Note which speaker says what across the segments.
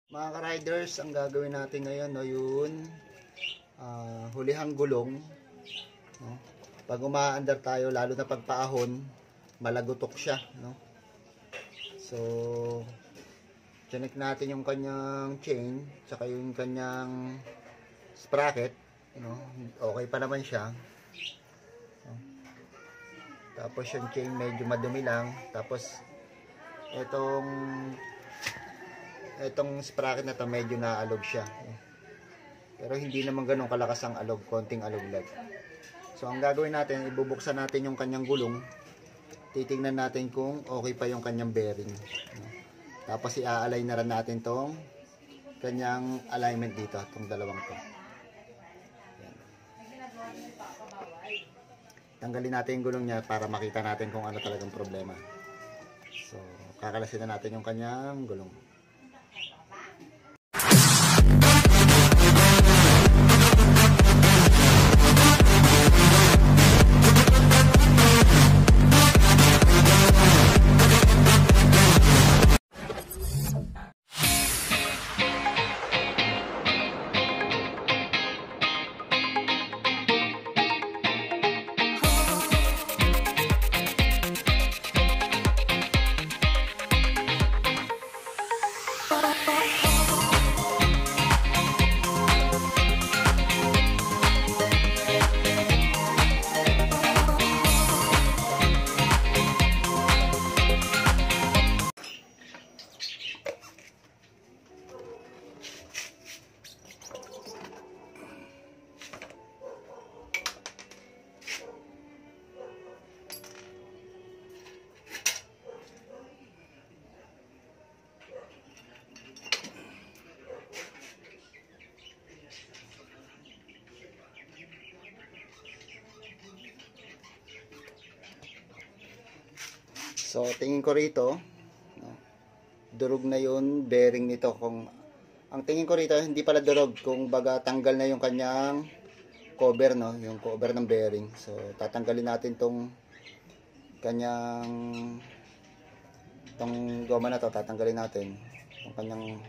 Speaker 1: Mga ka-riders, ang gagawin natin ngayon, no, yun, hulihang gulong. No? Pag umaandar tayo, lalo na pagpaahon, malagutok siya. No? So, chinek natin yung kanyang chain, tsaka yung kanyang sprocket. No? Okay pa naman siya. No? Tapos yung chain medyo madumi lang. Tapos, itong sprocket na to medyo naalog siya. Pero hindi naman ganun kalakas ang alog, konting alog lang. So ang gagawin natin, ibubuksan natin yung kanyang gulong. Titingnan natin kung okay pa yung kanyang bearing. Tapos i-align na rin natin tong kanyang alignment dito, itong dalawang to. Yan. Tanggalin natin yung gulong niya para makita natin kung ano talagang problema. So kakalasin na natin yung kanyang gulong. So tingin ko rito, no, durog na yun bearing nito. Kung ang tingin ko rito hindi pala durog, kung baga tanggal na yung kanyang cover, no, yung cover ng bearing. So tatanggalin natin tong kanyang goma na to, tatanggalin natin yung kanyang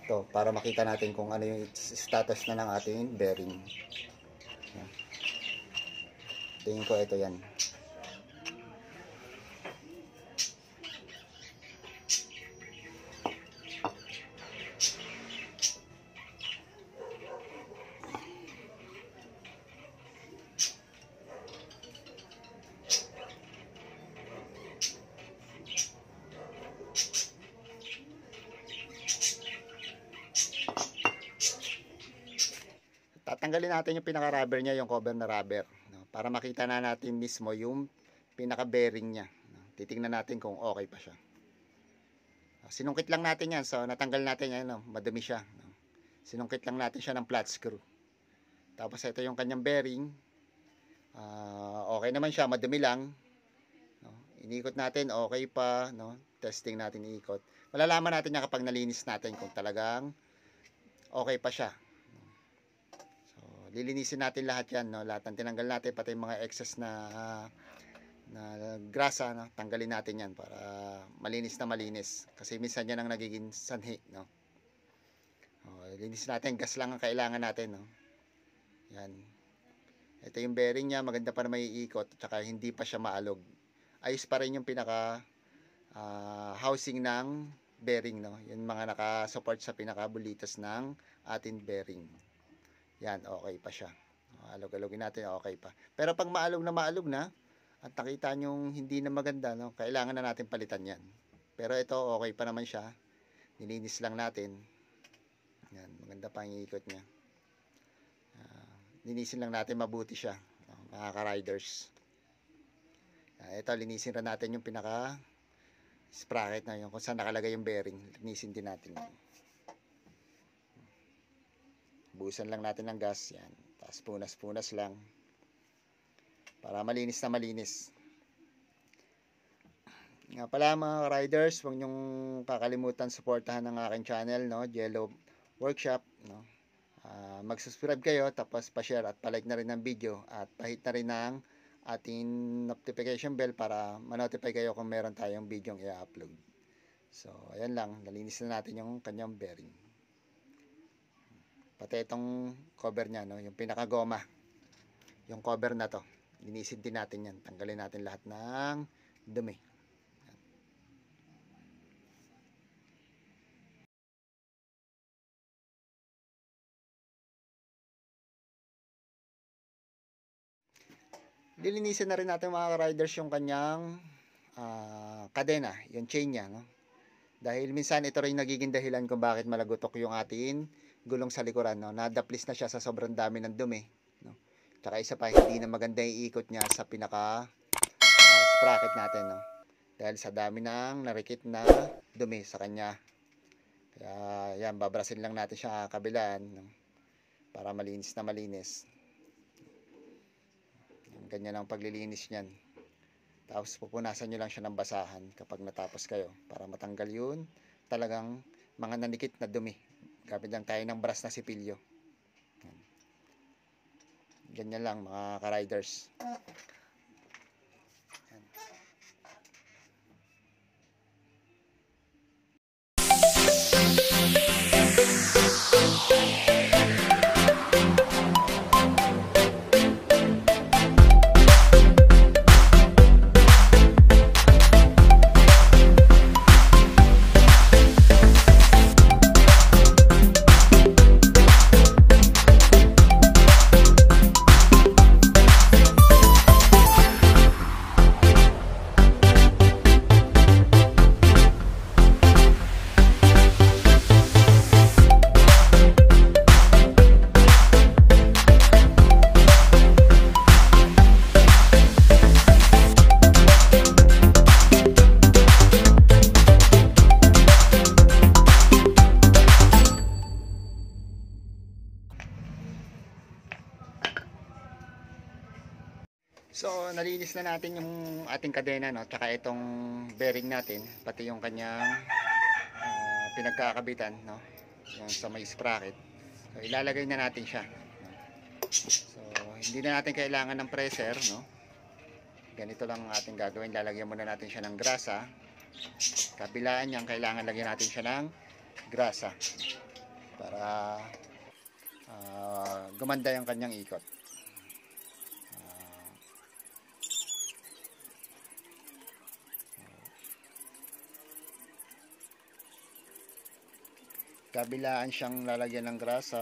Speaker 1: to para makita natin kung ano yung status na ng ating bearing. Yan. Tingin ko ito yan. Tatanggalin natin yung pinaka-rubber niya, yung cover na rubber, no, para makita na natin mismo yung pinaka-bearing niya. No. Titingnan natin kung okay pa siya. Sinungkit lang natin yan. So natanggal natin yan, no, madumi siya. No. Sinungkit lang natin siya ng flat screw. Tapos ito yung kanyang bearing. Okay naman siya, madumi lang. No. Inikot natin, okay pa. No. Testing natin iikot. Malalaman natin yan kapag nalinis natin kung talagang okay pa siya. Lilinisin natin lahat yan, no? Lahat ng tinanggal natin, pati yung mga excess na grasa, no? Tanggalin natin yan para malinis na malinis. Kasi minsan yan ang nagiging sanhi, no? Linisin natin, gas lang ang kailangan natin, no? Yan. Ito yung bearing niya, maganda pa na may iikot, tsaka hindi pa siya maalog. Ayos pa rin yung pinaka housing ng bearing, no? Yung mga naka-support sa pinaka-bulitas ng ating bearing. Yan, okay pa siya. Alog-alogin natin, okay pa. Pero pag maalog na at nakita nyong hindi na maganda, no, kailangan na natin palitan yan. Pero ito, okay pa naman siya. Nilinis lang natin. Yan, maganda pa ang ikot niya. Linisin lang natin mabuti siya, mga ka-riders. Ito, linisin rin natin yung pinaka-sprocket na yun, kung saan nakalagay yung bearing. Linisin din natin yan. Buhusan lang natin ng gas, yan. Tapos punas-punas lang para malinis na malinis. Nga pala mga riders, huwag nyong kakalimutan suportahan ng aking channel, no, Jello Workshop, no. Mag-subscribe kayo, tapos pa-share at pa-like na rin ng video at pa-hit na rin ng ating notification bell para ma-notify kayo kung meron tayong video i-upload. So, ayan lang. Nalinis na natin yung kanyang bearing. Pati itong cover niya, no? Yung pinakagoma. Yung cover na to. Linisin din natin yan. Tanggalin natin lahat ng dumi. Lilinisin na rin natin mga riders yung kanyang kadena, yung chain niya, no? Dahil minsan ito rin nagiging dahilan kung bakit malagutok yung ating gulong sa likuran, no? Nadaplis na siya sa sobrang dami ng dumi, no? Tsaka isa pa, hindi na maganda yung ikot niya sa pinaka sprocket natin, no? Dahil sa dami ng narikit na dumi sa kanya. Kaya yan, babrasin lang natin siya kabilaan, no? Para malinis na malinis. Ganyan ang paglilinis niyan. Tapos pupunasan nyo lang siya ng basahan kapag natapos kayo para matanggal yun talagang mga nanikit na dumi. Gamit lang tayo ng brush na sipilyo. Ganyan lang mga ka-riders. So, nalinis na natin yung ating kadena, no? Tsaka itong bearing natin, pati yung kanyang pinagkakabitan, no? Yung sa may sprocket. So, ilalagay na natin siya. So, hindi na natin kailangan ng pressure, no? Ganito lang ang ating gagawin. Lalagyan muna natin siya ng grasa. Kabilaan niyan, kailangan lagyan natin siya ng grasa para gumanda yung kanyang ikot. Kabilaan siyang lalagyan ng grasa.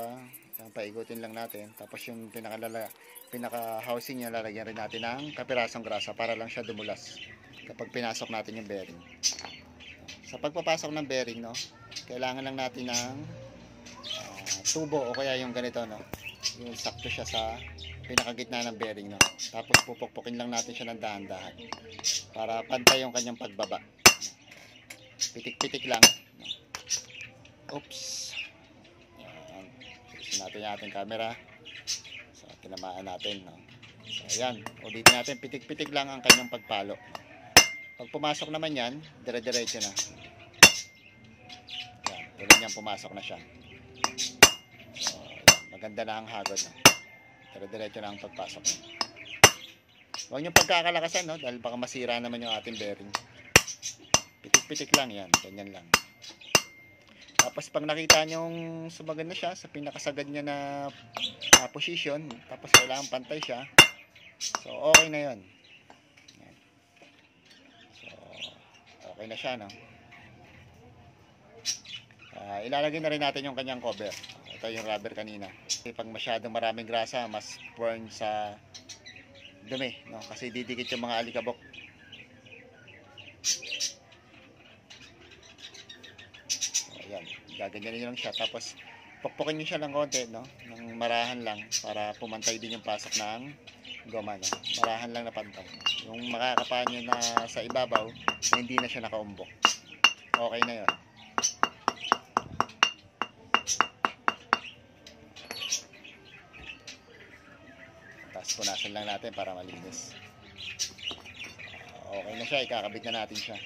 Speaker 1: Yan, paigutin lang natin. Tapos yung pinaka housing niya, lalagyan rin natin ng kapirasong grasa para lang siya dumulas kapag pinasok natin yung bearing. Sa pagpapasok ng bearing, no, kailangan lang natin ng tubo o kaya yung ganito, no, yung sakto siya sa pinakagitna ng bearing, no. Tapos pupukpukin lang natin siya ng dahan-dahan para pantay yung kanyang pagbaba. Pitik-pitik lang. Oops. Ayan. Isin natin yung ating camera. So, tinamaan natin, no? So, ayan. Ulitin natin. Pitik-pitik lang ang kanyang pagpalo. Pag pumasok naman yan, dire-diretso na. Ayan. Tulad niyan, pumasok na siya. So, ayan. Maganda na ang hagod, no? Dire-diretso na ang pagpasok niya. Huwag niyong pagkakalakasan, no? Dahil baka masira naman yung ating bearing. Pitik-pitik lang yan. Ganyan lang. Tapos pag nakita nyong sumagad na siya sa pinakasagad niya na position, tapos kailangan pantay siya, so okay na yun. So okay na siya, no? Ilalagay na rin natin yung kanyang cover. Ito yung rubber kanina. Pag masyadong maraming grasa, mas prone sa dumi, no? Kasi didikit yung mga alikabok. Ayan, gaganyan nyo lang siya. Tapos, pukpukin nyo siya ng konti, no? Ng marahan lang para pumantay din yung pasok ng goma, no? Marahan lang na pantay. Yung makakapa nyo na sa ibabaw, na hindi na siya nakaumbok. Okay na yun. Tapos, punasan lang natin para malinis. Okay na siya, ikakabit na natin siya.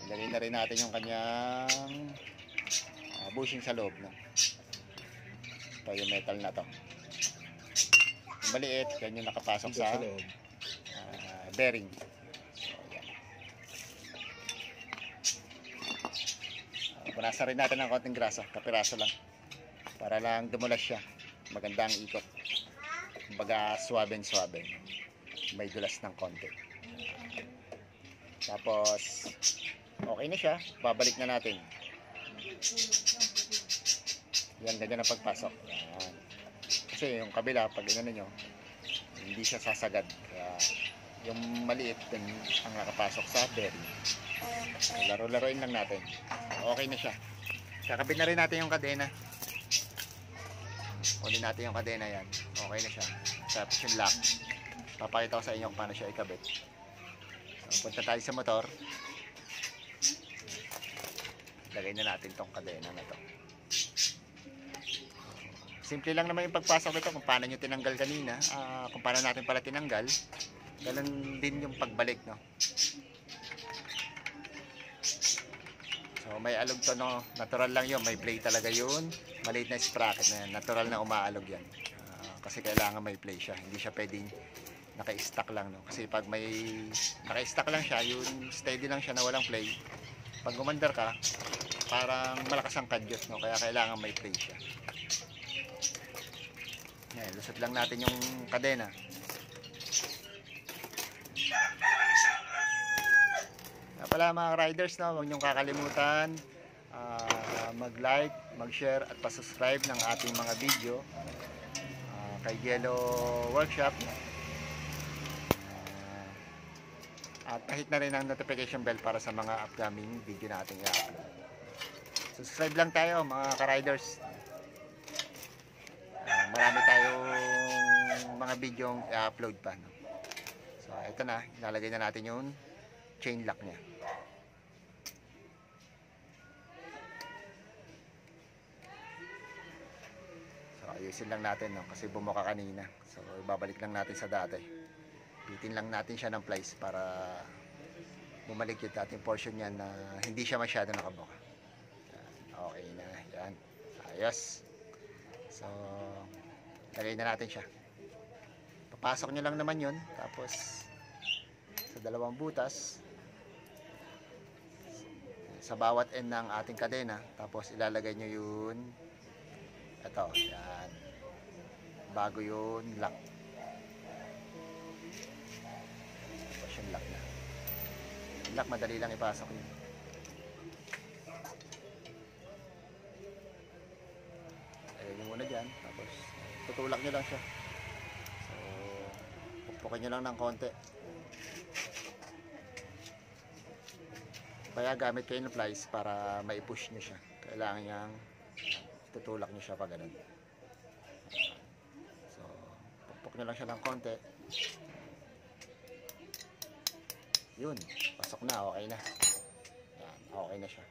Speaker 1: Ilagay na rin natin yung kanyang bushing sa loob, no? Ito yung metal na to. Yung maliit, yan yung nakapasok sa bearing. So, yan. Punasan rin natin ng konting grasa, kapiraso lang. Para lang dumulas siya. Magandang ikot. Kumbaga suwabeng-suwabe. May dulas ng konti. Tapos okay na siya. Babalik na natin. Yan, ganyan ang pagpasok. Yan. Kasi yung kabila, pag inano nyo, hindi siya sasagad. Kaya yung maliit din ang nakapasok sa bearing. Laro-laroin lang natin. Okay na siya. Kakabit na rin natin yung kadena. Kunin natin yung kadena yan. Okay na siya. Tapos yung lock. Papakita ko sa inyo kung paano siya ikabit. So, punta tayo sa motor. Lagay na natin tong kadena na to. Simple lang naman yung pagpasok nito kung paano nyo tinanggal kanina. Kung paano natin pala tinanggal. Ganun din yung pagbalik, no? So may alog to, no? Natural lang yun. May play talaga yun. Maliit na sprocket na yan. Natural na umaalog yan. Kasi kailangan may play siya. Hindi siya pwedeng naka-stack lang, no? Kasi pag may naka-stack lang siya, yun steady lang siya na walang play. Pag umandar ka, parang malakas ang kadyot, no? Kaya kailangan may play siya. Yan, lusot lang natin yung kadena. Kaya pala mga riders, no? Huwag niyong kakalimutan mag-like, mag-share at pa-subscribe ng ating mga video kay Yellow Workshop. At kahit na rin ang notification bell para sa mga upcoming video natin i-upload. Subscribe lang tayo mga ka-riders. Marami tayong mga video i-upload pa, no? So ito na, ilalagay na natin yung chain lock niya. So ayusin lang natin, no? Kasi bumuka kanina. So ibabalik lang natin sa dati. Pitin lang natin siya ng plies para bumalik yung dating portion niya na hindi siya masyado nakabuka. Okay na, yan. Ayos. So lagay na natin siya. Papasok nyo lang naman yun. Tapos sa dalawang butas sa bawat end ng ating kadena. Tapos ilalagay nyo yun. Ito, yan. Bago yun lock. Tapos yung lock na. Yung lock madali lang ipasok yun. Lagay nyo muna dyan. Tapos tutulak nyo lang siya. So pukpukin nyo lang ng konti. Kaya gamit kayo ng plies para mai-push nyo siya. Kailangan niyang tutulak nyo siya pa ganun. So pukpuk nyo lang siya ng konti. Yun, pasok na, okay na. Yan, okay na siya.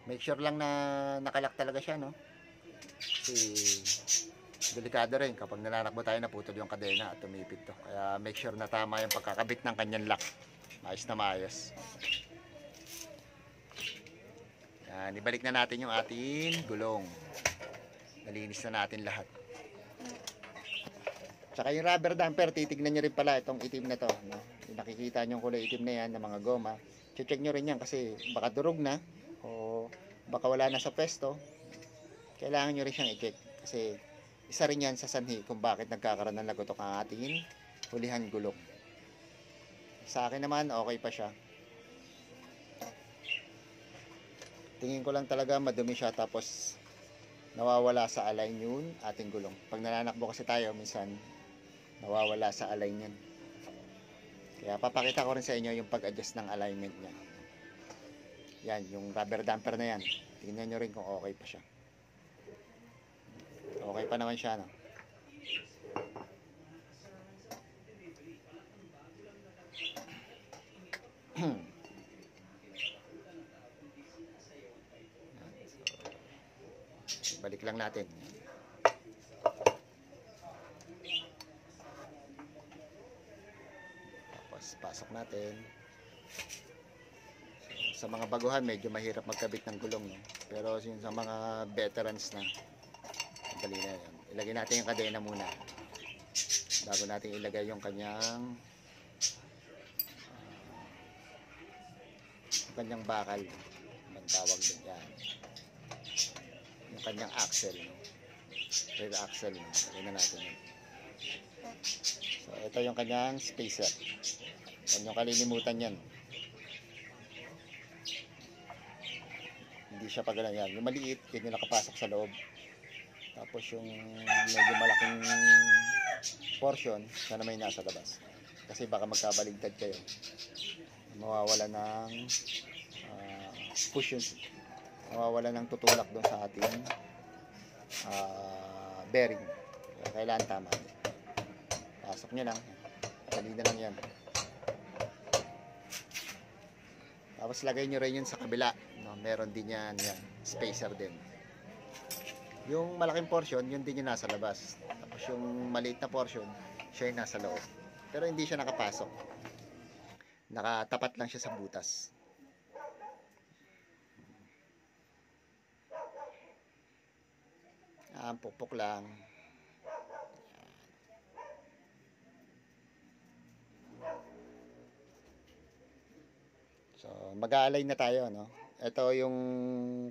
Speaker 1: Make sure lang na nakalak talaga siya, no? Kasi delikado rin kapag nalanakbo tayo, naputol yung kadena at tumipid to. Kaya make sure na tama yung pagkakabit ng kanyang lock. Maayos na maayos. Yan, ibalik na natin yung ating gulong. Nalinis na natin lahat. Tsaka yung rubber damper, titignan nyo rin pala itong itim na to, no? Yung nakikita nyo yung kulay itim na yan ng mga goma. Check nyo rin yan kasi baka durog na o baka wala na sa pwesto. Kailangan nyo rin siyang i-check kasi isa rin yan sa sanhi kung bakit nagkakaroon ng lagotok ang ating hulihan gulong. Sa akin naman okay pa siya. Tingin ko lang talaga madumi siya tapos nawawala sa align yun ating gulong. Pag nananakbo kasi tayo minsan nawawala sa align yun. Kaya papakita ko rin sa inyo yung pag-adjust ng alignment niya. Yan, yung rubber damper na yan. Tingnan nyo rin kung okay pa siya. Okay pa naman siya, no? Balik lang natin. Tapos pasok natin. Sa mga baguhan medyo mahirap magkabit ng gulong, no? Pero sa mga veterans na, dali na yan. Ilagay natin yung kadena muna bago natin ilagay yung kanyang bakal. Ang tawag din yan. yung kanyang axle, no? Rear axle, no? Tingnan natin yun. So ito yung kanyang spacer. Huwag nyo kalilimutan yan. Hindi siya pag yan. Yung maliit, yun yung nakapasok sa loob. Tapos yung medyo malaking portion, na naman yung nasa labas. Kasi baka magkabaligtad kayo. Mawawala ng push yun. Mawawala ng tutulak doon sa ating bearing. Kailangan tama. Pasok nyo lang. Dali na lang yan. Tapos lagay nyo rin yun sa kabila, no? Meron din yan, spacer din. Yung malaking portion, yun din yung nasa labas. Tapos yung maliit na portion, siya yung nasa loob. Pero hindi siya nakapasok. Nakatapat lang siya sa butas. Pukpok lang. So, mag-aalay na tayo, no? Ito yung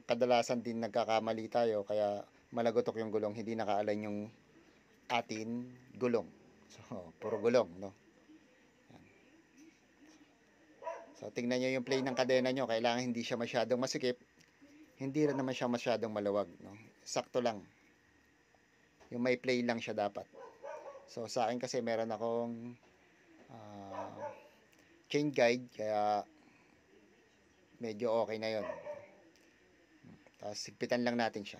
Speaker 1: kadalasan din nagkakamali tayo, kaya malagotok yung gulong, hindi naka-align yung atin gulong. So, puro gulong, no? Yan. So, tingnan nyo yung play ng kadena nyo, kailangan hindi siya masyadong masikip, hindi rin naman siya masyadong maluwag, no? Sakto lang. Yung may play lang siya dapat. So, sa akin kasi meron akong chain guide, kaya medyo okay na yon. Tapos sigpitan lang natin siya.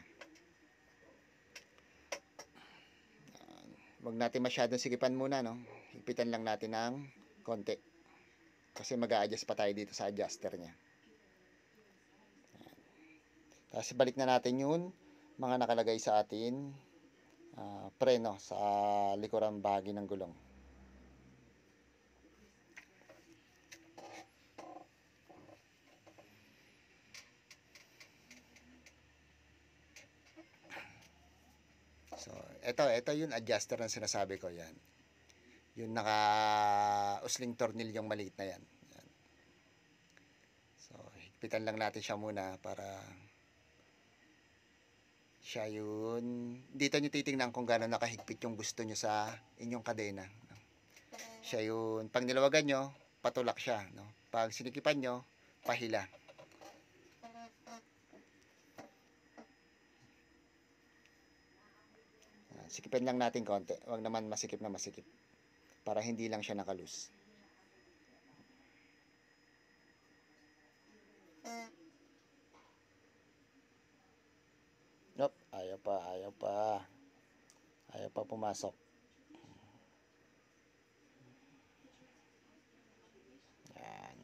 Speaker 1: Huwag natin masyadong sigipan muna, no? Higpitan lang natin ng konti. Kasi mag-a-adjust pa tayo dito sa adjuster niya. Tapos balik na natin yung mga nakalagay sa atin preno sa likurang bahagi ng gulong. So, ito yung adjuster na sinasabi ko, yan. Yung naka-usling tornilyong maliit na yan. Yan. So, higpitan lang natin siya muna para siya yun. Dito nyo titingnan kung gano'n nakahigpit yung gusto nyo sa inyong kadena. Siya yun. Pag nilawagan nyo, patulak siya. No? Pag sinikipan nyo, pahila. Sikipin lang natin konti. Huwag naman masikip na masikip. Para hindi lang siya nakalus. Nope, ayaw pa. Ayaw pa pumasok. Yan.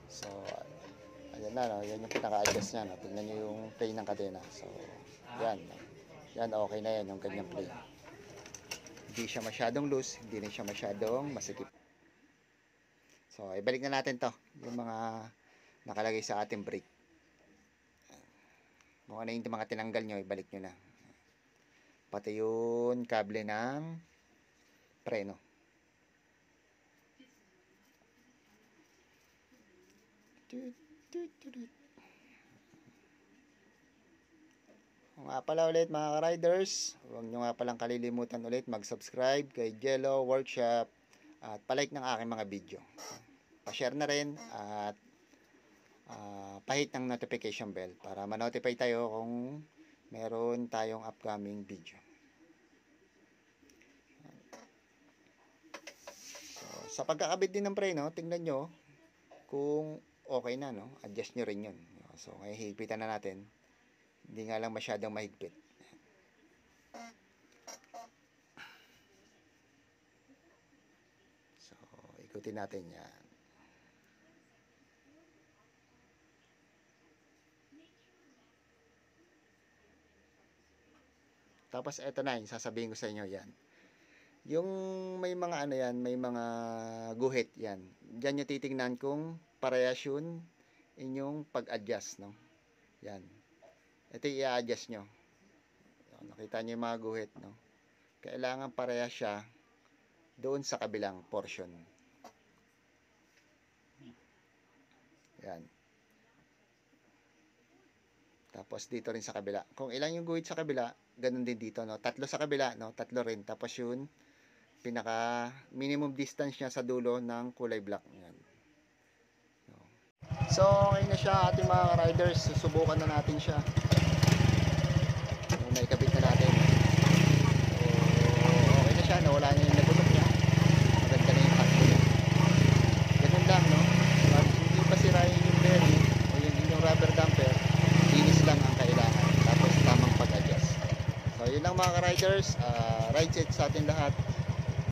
Speaker 1: So, ayan na, no? Yan yung pinaka-adjust niya, no? Tingnan nyo yung play ng kadena. So, yan. Yan, okay na yan, yung ganyang play. Hindi siya masyadong loose, hindi rin siya masyadong masikip. So, ibalik na natin to, yung mga nakalagay sa ating brake. Kung ano yung mga tinanggal nyo, ibalik nyo na. Pati yung kable ng preno. Nga pala ulit mga ka-riders, huwag nyo nga palang kalilimutan ulit mag-subscribe kay Jello Workshop at palike ng aking mga video. Pa-share na rin at pahit ng notification bell para ma-notify tayo kung meron tayong upcoming video. So, sa pagkakabit din ng preno, tingnan nyo kung okay na, no? Adjust nyo rin yun. So, ngayon higpitan na natin. Hindi nga lang masyadong mahigpit. So, ikutin natin yan. Tapos, eto na yung sasabihin ko sa inyo yan. Yung may mga ano yan, may mga guhit yan. Diyan nyo titingnan kung parehas yun inyong pag-adjust, no? Yan. Ito i-adjust nyo. Nakita nyo yung mga guhit, no? Kailangan parehas siya doon sa kabilang portion. Yan. Tapos dito rin sa kabila. Kung ilan yung guhit sa kabila, ganun din dito, no? Tatlo sa kabila, no? Tatlo rin. Tapos yun, pinaka minimum distance niya sa dulo ng kulay black. Yan. So, okay na siya ating mga riders. Susubukan na natin siya. Naikabit na natin. So, okay na siya. Nawala na yung nagutok niya. Maganda na yung takbo niya. Ganun lang, no? Hindi pa sirayin yung bearing o yung rubber damper. Linis lang ang kailangan. Tapos tamang pag-adjust. So, yun lang mga riders. Ride set sa atin lahat.